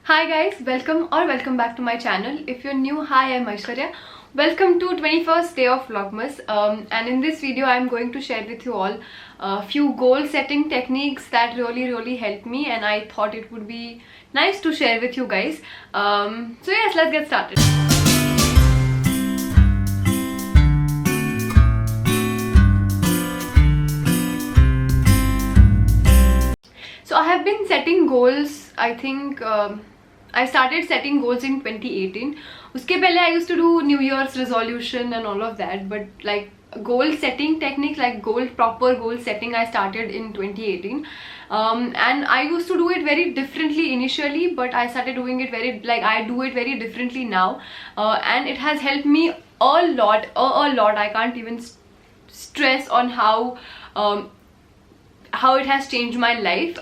Hi guys, welcome back to my channel. If you're new, hi, I'm Aishwarya. Welcome to 21st day of Vlogmas. And in this video I'm going to share with you all a few goal setting techniques that really helped me, and I thought it would be nice to share with you guys. So yes, let's get started. So I have been setting goals, I think I started setting goals in 2018. Uske pehle I used to do New Year's resolution and all of that, but like goal setting technique, like proper goal setting, I started in 2018. And I used to do it very differently initially, but I started doing it I do it very differently now, and it has helped me a lot. I can't even stress on how it has changed my life.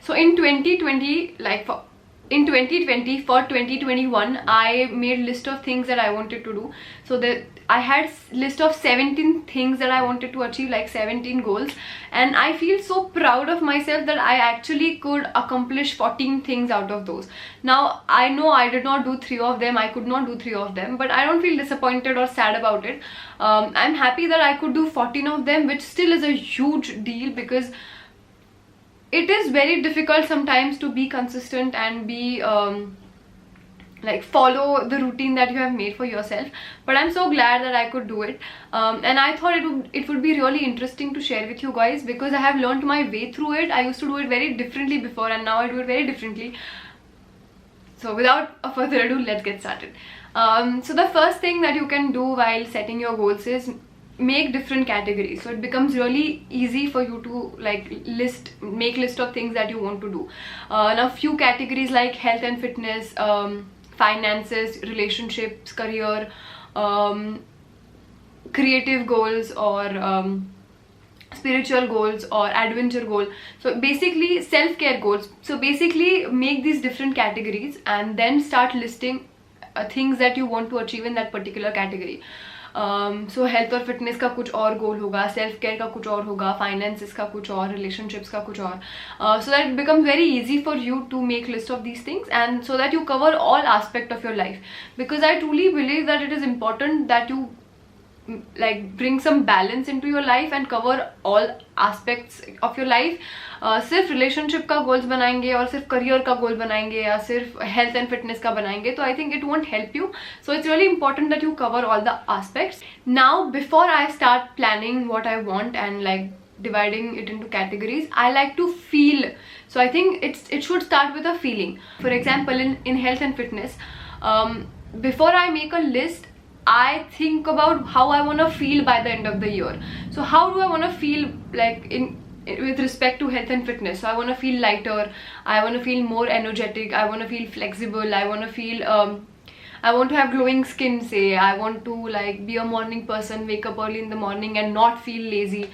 So in 2020, in 2020 for 2021, I made list of things that I wanted to do. So that I had list of 17 things that I wanted to achieve, like 17 goals, and I feel so proud of myself that I actually could accomplish 14 things out of those. Now I know I did not do 3 of them, I could not do 3 of them, but I don't feel disappointed or sad about it. I'm happy that I could do 14 of them, which still is a huge deal, because it is very difficult sometimes to be consistent and be follow the routine that you have made for yourself. But I'm so glad that I could do it, and I thought it would be really interesting to share with you guys, because I have learned my way through it. I used to do it very differently before, and now I do it very differently. So without further ado, let's get started. So the first thing that you can do while setting your goals is make different categories, so it becomes really easy for you to make list of things that you want to do. Now few categories like health and fitness, finances, relationships, career, creative goals, or spiritual goals, or adventure goal. So basically self-care goals. So basically make these different categories and then start listing things that you want to achieve in that particular category. So health और fitness का कुछ और goal होगा, self care का कुछ और होगा, finances का कुछ और, relationships का कुछ और, so that it becomes very easy for you to make list of these things, and so that you cover all aspect of your life. Because I truly believe that it is important that you bring some balance into your life and cover all aspects of your life. सिर्फ relationship का goals बनाएंगे और सिर्फ career का गोल बनाएंगे या सिर्फ health and fitness का बनाएंगे, तो I think it won't help you. So it's really important that you cover all the aspects. Now before I start planning what I want and dividing it into categories, I like to feel. So I think it should start with a feeling. For example, in health and fitness, before I make a list, I think about how I want to feel by the end of the year. So how do I want to feel with respect to health and fitness? So I want to feel lighter, I want to feel more energetic, I want to feel flexible, I want to feel I want to have glowing skin, say. I want to be a morning person, wake up early in the morning and not feel lazy.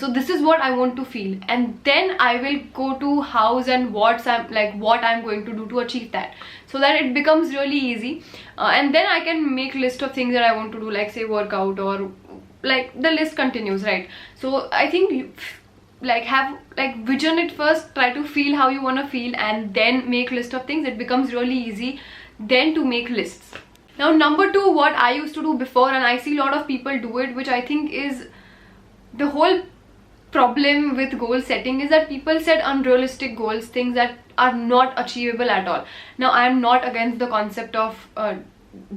So this is what I want to feel, and then I will go to hows and what I'm going to do to achieve that, so that it becomes really easy. And then I can make list of things that I want to do, like say workout, or the list continues, right? So I think you vision it first, try to feel how you want to feel, and then make list of things. It becomes really easy then to make lists. Now number 2, what I used to do before, and I see a lot of people do it, which I think is the whole problem with goal setting, is that people set unrealistic goals, things that are not achievable at all. Now I am not against the concept of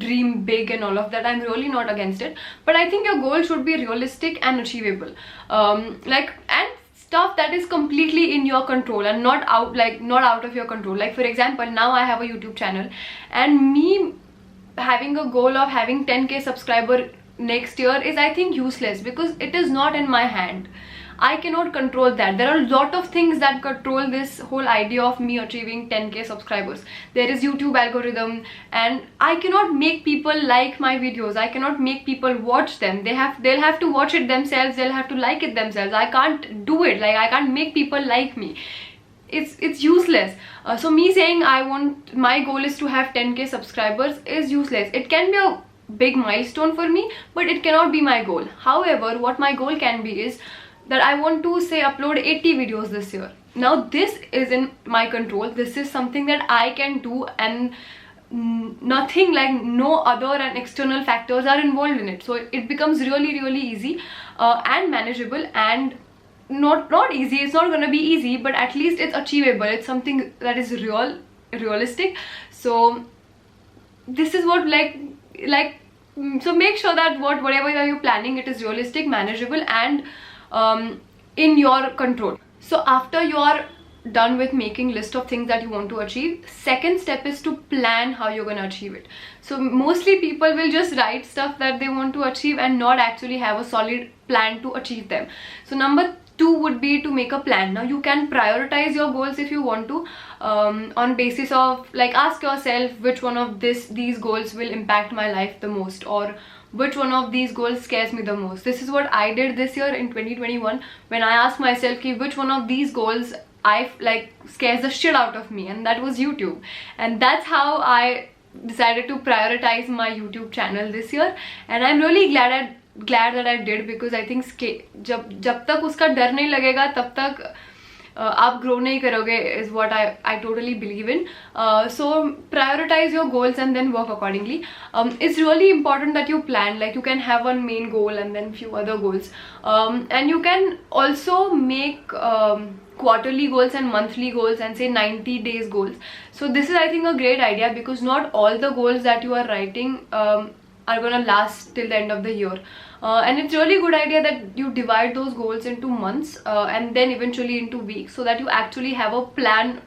dream big and all of that. I'm really not against it, but I think your goal should be realistic and achievable, and stuff that is completely in your control and not out of your control. Like for example, now I have a YouTube channel, and me having a goal of having 10k subscriber next year is, I think, useless, because it is not in my hand. I cannot control that. There are a lot of things that control this whole idea of me achieving 10k subscribers. There is YouTube algorithm, and I cannot make people like my videos. I cannot make people watch them. They'll have to watch it themselves. They'll have to like it themselves. I can't do it. I can't make people like me. It's useless. So me saying my goal is to have 10k subscribers is useless. It can be a big milestone for me, but it cannot be my goal. However, what my goal can be is that I want to say upload 80 videos this year. now this is in my control. This is something that I can do, and nothing, like no other and external factors are involved in it. So it becomes really easy and manageable, and not easy, it's not going to be easy, but at least it's achievable. It's something that is realistic. So this is what so make sure that whatever you're planning, it is realistic, manageable, and in your control. So after you're done with making list of things that you want to achieve, second step is to plan how you're going to achieve it. So mostly people will just write stuff that they want to achieve and not actually have a solid plan to achieve them. So number 2 would be to make a plan. Now you can prioritize your goals if you want to, on basis of, like, ask yourself which one of these goals will impact my life the most, or which one of these goals scares me the most. This is what I did this year in 2021, when I asked myself which one of these goals scares the shit out of me, and that was YouTube. And that's how I decided to prioritize my YouTube channel this year, and I'm really glad that I did, because I think जब तक उसका डर नहीं लगेगा तब तक आप grow नहीं करोगे, is what I totally believe in. So prioritize your goals and then work accordingly. It's really important that you plan, like you can have one main goal and then few other goals, and you can also make quarterly goals and monthly goals and say 90 days goals. So this is, I think, a great idea, because not all the goals that you are writing are gonna last till the end of the year, and it's really good idea that you divide those goals into months and then eventually into weeks, so that you actually have a plan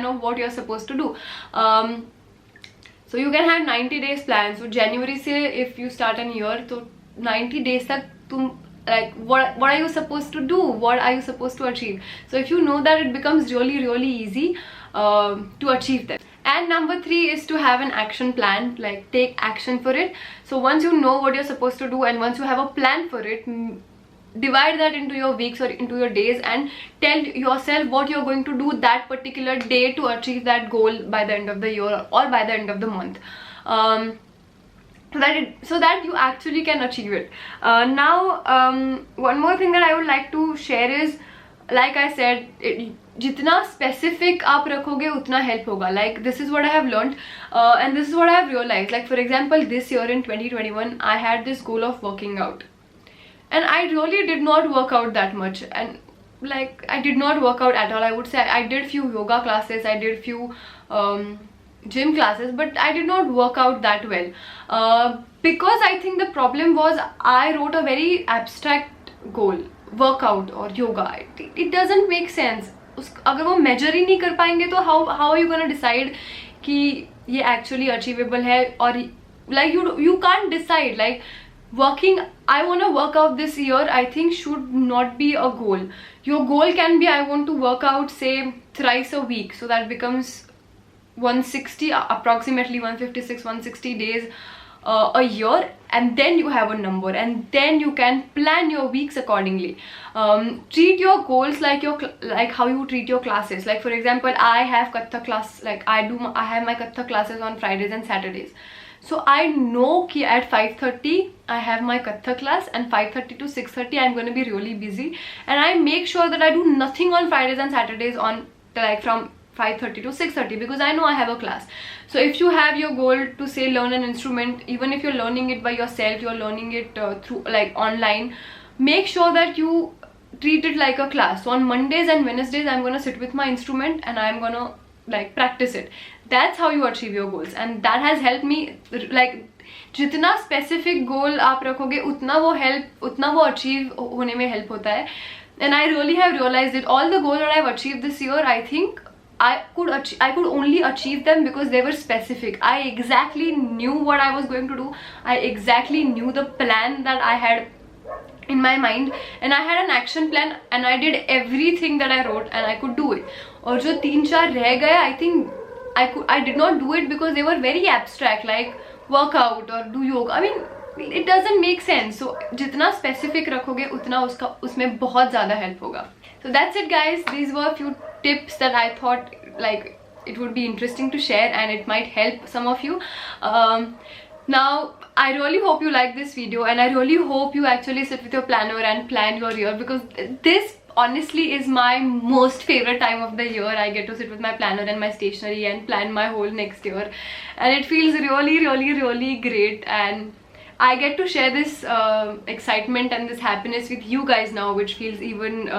of what you're supposed to do. So you can have 90 days plan. So January say if you start a year, so 90 days tak tum, like what are you supposed to do, what are you supposed to achieve. So if you know that, it becomes really easy to achieve them. And number 3 is to have an action plan, like take action for it. So once you know what you're supposed to do, and once you have a plan for it, divide that into your weeks or into your days, and tell yourself what you're going to do that particular day to achieve that goal by the end of the year or by the end of the month, so that you actually can achieve it. Now one more thing that I would like to share is, like I said, जितना specific आप रखोगे उतना help होगा. Like this is what I have learned, and this is what I have realized. Like for example, this year in 2021, I had this goal of working out, and I really did not work out that much, and like I did not work out at all. I would say I did few yoga classes, I did few gym classes, but I did not work out that well, because I think the problem was I wrote a very abstract goal, workout or yoga. It doesn't make sense. अगर वो measure ही नहीं कर पाएंगे तो how are you gonna decide कि ये actually achievable है, or like you can't decide. Like working, I want to work out this year, I think should not be a goal. Your goal can be, I want to work out say thrice a week, so that becomes 160, approximately 156, 160 days a year, and then you have a number, and then you can plan your weeks accordingly. Treat your goals like how you treat your classes. Like for example, I have Kathak class, like I have my Kathak classes on Fridays and Saturdays. So I know ki at 5:30 I have my Kathak class, and 5:30 to 6:30 I'm going to be really busy, and I make sure that I do nothing on Fridays and Saturdays on from 5:30 to 6:30, because I know I have a class. So if you have your goal to say learn an instrument, even if you're learning it by yourself, you're learning it through like online, make sure that you treat it like a class. So on Mondays and Wednesdays I'm gonna sit with my instrument and I'm gonna like practice it. That's how you achieve your goals, and that has helped me. Like जितना specific goal आप रखोगे उतना वो achieve होने में help होता है. And I really have realized that all the goals that I've achieved this year, I think I could only achieve them because they were specific. I exactly knew what I was going to do. I exactly knew the plan that I had in my mind, and I had an action plan, and I did everything that I wrote, and I could do it. और जो 3-4 रह गए, I think I did not do it because they were very abstract, like workout or do yoga. I mean, it doesn't make sense. So जितना specific रखोगे उतना उसमें बहुत ज़्यादा help होगा. So that's it guys. These were a few tips that I thought like it would be interesting to share, and it might help some of you. Now I really hope you like this video, and I really hope you actually sit with your planner and plan your year, because this honestly is my most favorite time of the year. I get to sit with my planner and my stationery and plan my whole next year, and it feels really great, and I get to share this excitement and this happiness with you guys now, which feels even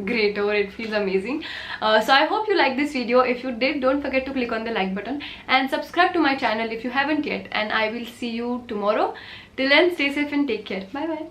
greater. It feels amazing. So I hope you like this video. If you did, don't forget to click on the like button and subscribe to my channel if you haven't yet, and I will see you tomorrow. Till then, stay safe and take care. Bye bye.